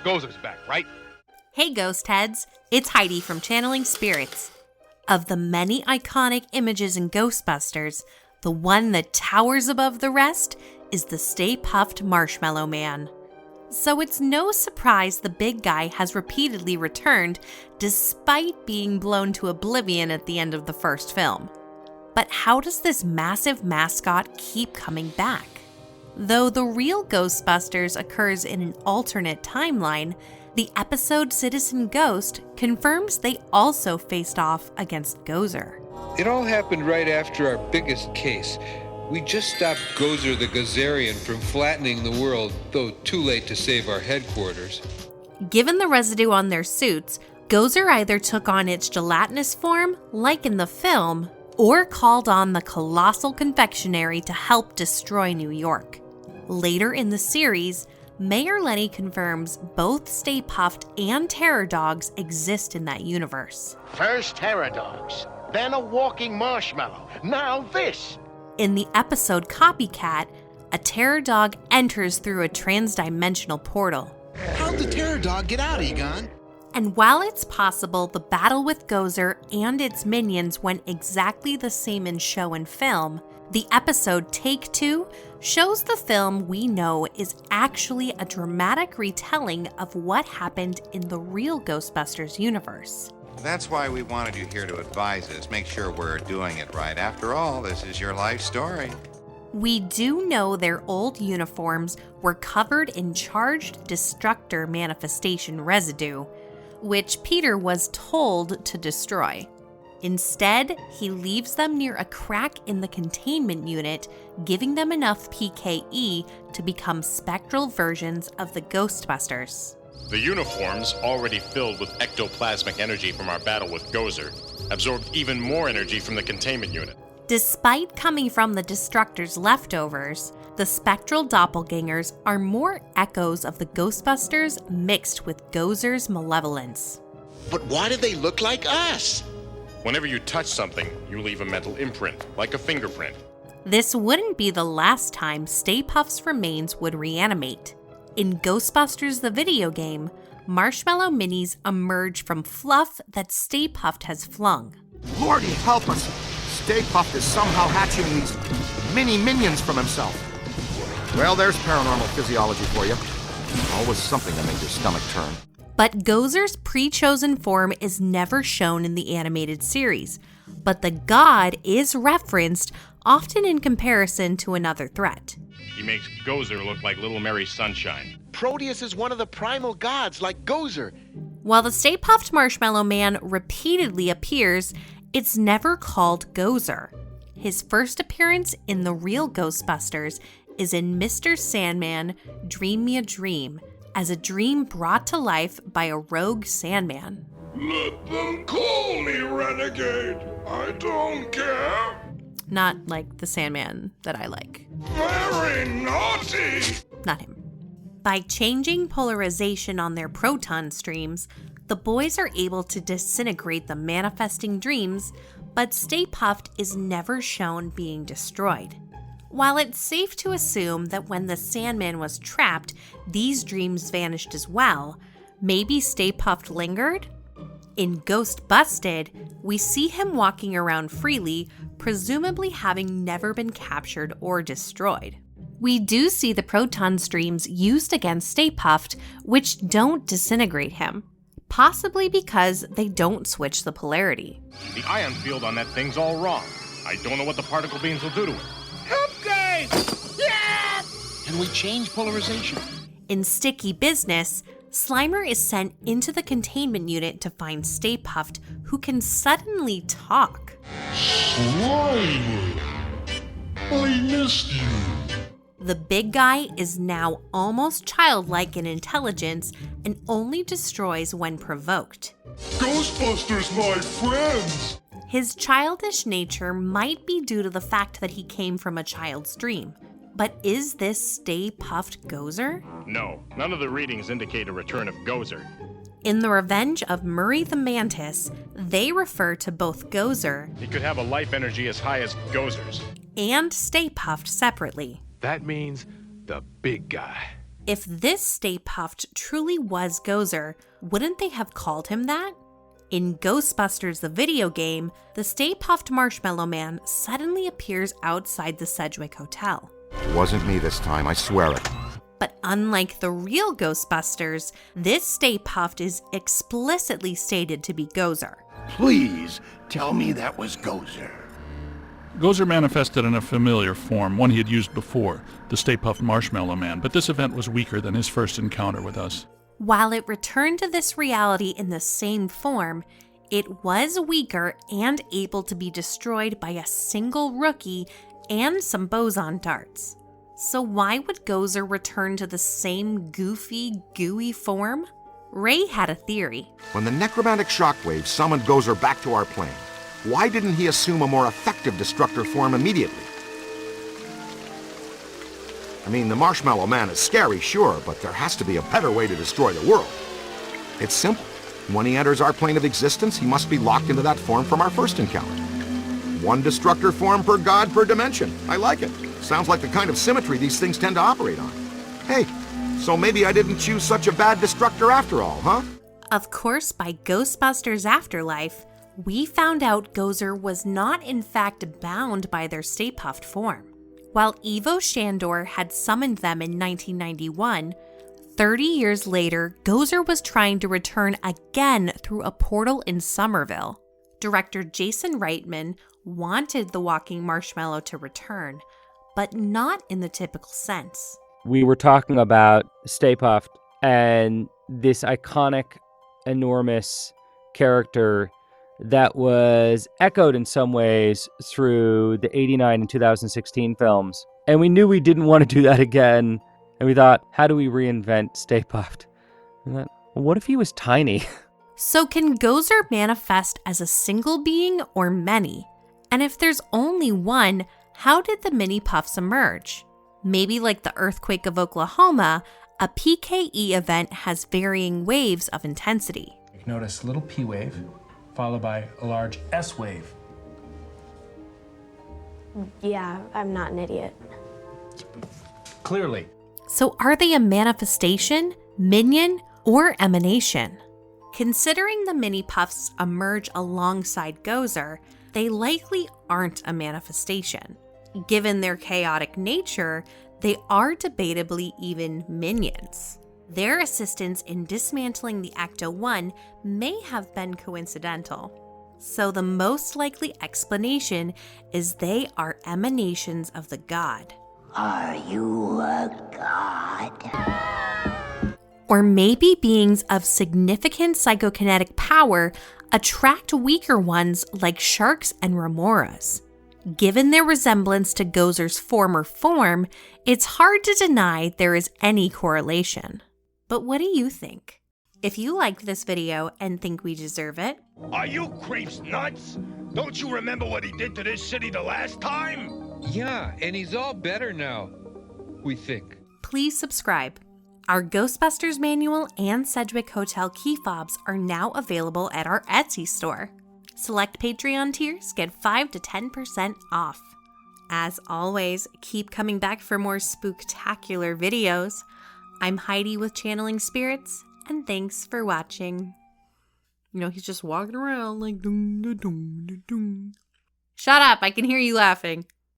Gozer's back, right? Hey Ghost Heads, it's Heidi from Channeling Spirits. Of the many iconic images in Ghostbusters, the one that towers above the rest is the Stay Puft Marshmallow Man. So it's no surprise the big guy has repeatedly returned despite being blown to oblivion at the end of the first film. But how does this massive mascot keep coming back? Though the real Ghostbusters occurs in an alternate timeline, the episode Citizen Ghost confirms they also faced off against Gozer. It all happened right after our biggest case. We just stopped Gozer the Gozerian from flattening the world, though too late to save our headquarters. Given the residue on their suits, Gozer either took on its gelatinous form, like in the film, or called on the colossal confectionery to help destroy New York. Later in the series, Mayor Lenny confirms both Stay Puft and Terror Dogs exist in that universe. First Terror Dogs, then a walking marshmallow, now this. In the episode Copycat, a Terror Dog enters through a trans-dimensional portal. How'd the Terror Dog get out, Egon? And while it's possible the battle with Gozer and its minions went exactly the same in show and film, the episode Take Two shows the film we know is actually a dramatic retelling of what happened in the real Ghostbusters universe. That's why we wanted you here to advise us, make sure we're doing it right. After all, this is your life story. We do know their old uniforms were covered in charged destructor manifestation residue, which Peter was told to destroy. Instead, he leaves them near a crack in the containment unit, giving them enough PKE to become spectral versions of the Ghostbusters. The uniforms, already filled with ectoplasmic energy from our battle with Gozer, absorbed even more energy from the containment unit. Despite coming from the Destructor's leftovers, the spectral doppelgangers are more echoes of the Ghostbusters mixed with Gozer's malevolence. But why do they look like us? Whenever you touch something, you leave a mental imprint, like a fingerprint. This wouldn't be the last time Stay Puft's remains would reanimate. In Ghostbusters the video game, Marshmallow minis emerge from fluff that Stay Puft has flung. Lordy, help us! Stay Puft is somehow hatching these mini-minions from himself. Well, there's paranormal physiology for you. Always something to make your stomach turn. But Gozer's pre-chosen form is never shown in the animated series, but the god is referenced, often in comparison to another threat. He makes Gozer look like Little Mary Sunshine. Proteus is one of the primal gods like Gozer. While the Stay Puft Marshmallow Man repeatedly appears, it's never called Gozer. His first appearance in the real Ghostbusters is in Mr. Sandman, Dream Me a Dream, as a dream brought to life by a rogue Sandman. Let them call me renegade. I don't care. Not like the Sandman that I like. Very naughty. Not him. By changing polarization on their proton streams, the boys are able to disintegrate the manifesting dreams, but Stay Puft is never shown being destroyed. While it's safe to assume that when the Sandman was trapped, these dreams vanished as well, maybe Stay Puft lingered? In Ghost Busted, we see him walking around freely, presumably having never been captured or destroyed. We do see the proton streams used against Stay Puft, which don't disintegrate him, possibly because they don't switch the polarity. The ion field on that thing's all wrong. I don't know what the particle beams will do to it. Yeah! Can we change polarization? In Sticky Business, Slimer is sent into the containment unit to find Stay Puft, who can suddenly talk. Slimer, I missed you. The big guy is now almost childlike in intelligence and only destroys when provoked. Ghostbusters, my friends. His childish nature might be due to the fact that he came from a child's dream. But is this Stay Puft Gozer? No, none of the readings indicate a return of Gozer. In The Revenge of Murray the Mantis, they refer to both Gozer He could have a life energy as high as Gozer's. and Stay Puft separately. That means the big guy. If this Stay Puft truly was Gozer, wouldn't they have called him that? In Ghostbusters the video game, the Stay Puft Marshmallow Man suddenly appears outside the Sedgwick Hotel. It wasn't me this time, I swear it. But unlike the real Ghostbusters, this Stay Puft is explicitly stated to be Gozer. Please tell me that was Gozer. Gozer manifested in a familiar form, one he had used before, the Stay Puft Marshmallow Man, but this event was weaker than his first encounter with us. While it returned to this reality in the same form, it was weaker and able to be destroyed by a single rookie and some boson darts. So why would Gozer return to the same goofy, gooey form? Ray had a theory. When the necromantic shockwave summoned Gozer back to our plane, why didn't he assume a more effective destructor form immediately? I mean, the Marshmallow Man is scary, sure, but there has to be a better way to destroy the world. It's simple. When he enters our plane of existence, he must be locked into that form from our first encounter. One destructor form per god per dimension. I like it. Sounds like the kind of symmetry these things tend to operate on. Hey, so maybe I didn't choose such a bad destructor after all, huh? Of course, by Ghostbusters Afterlife, we found out Gozer was not in fact bound by their Stay Puft form. While Ivo Shandor had summoned them in 1991, 30 years later, Gozer was trying to return again through a portal in Somerville. Director Jason Reitman wanted the walking marshmallow to return, but not in the typical sense. We were talking about Stay Puft and this iconic, enormous character that was echoed in some ways through the 89 and 2016 films. And we knew we didn't want to do that again. And we thought, how do we reinvent Stay Puft? And then, well, what if he was tiny? So can Gozer manifest as a single being or many? And if there's only one, how did the mini puffs emerge? Maybe like the earthquake of Oklahoma, a PKE event has varying waves of intensity. Notice a little P wave, followed by a large S wave. Yeah, I'm not an idiot. Clearly. So are they a manifestation, minion, or emanation? Considering the mini puffs emerge alongside Gozer, they likely aren't a manifestation. Given their chaotic nature, they are debatably even minions. Their assistance in dismantling the Ecto-1 may have been coincidental. So the most likely explanation is they are emanations of the god. Are you a god? Or maybe beings of significant psychokinetic power attract weaker ones like sharks and remoras. Given their resemblance to Gozer's former form, it's hard to deny there is any correlation. But what do you think? If you liked this video and think we deserve it, Are you creeps nuts? Don't you remember what he did to this city the last time? Yeah, and he's all better now, we think. please subscribe. Our Ghostbusters manual and Sedgwick Hotel key fobs are now available at our Etsy store. Select Patreon tiers get 5 to 10% off. As always, keep coming back for more spooktacular videos. I'm Heidi with Channeling Spirits, and thanks for watching. You know, he's just walking around like doom, doom, doom, doom. Shut up, I can hear you laughing.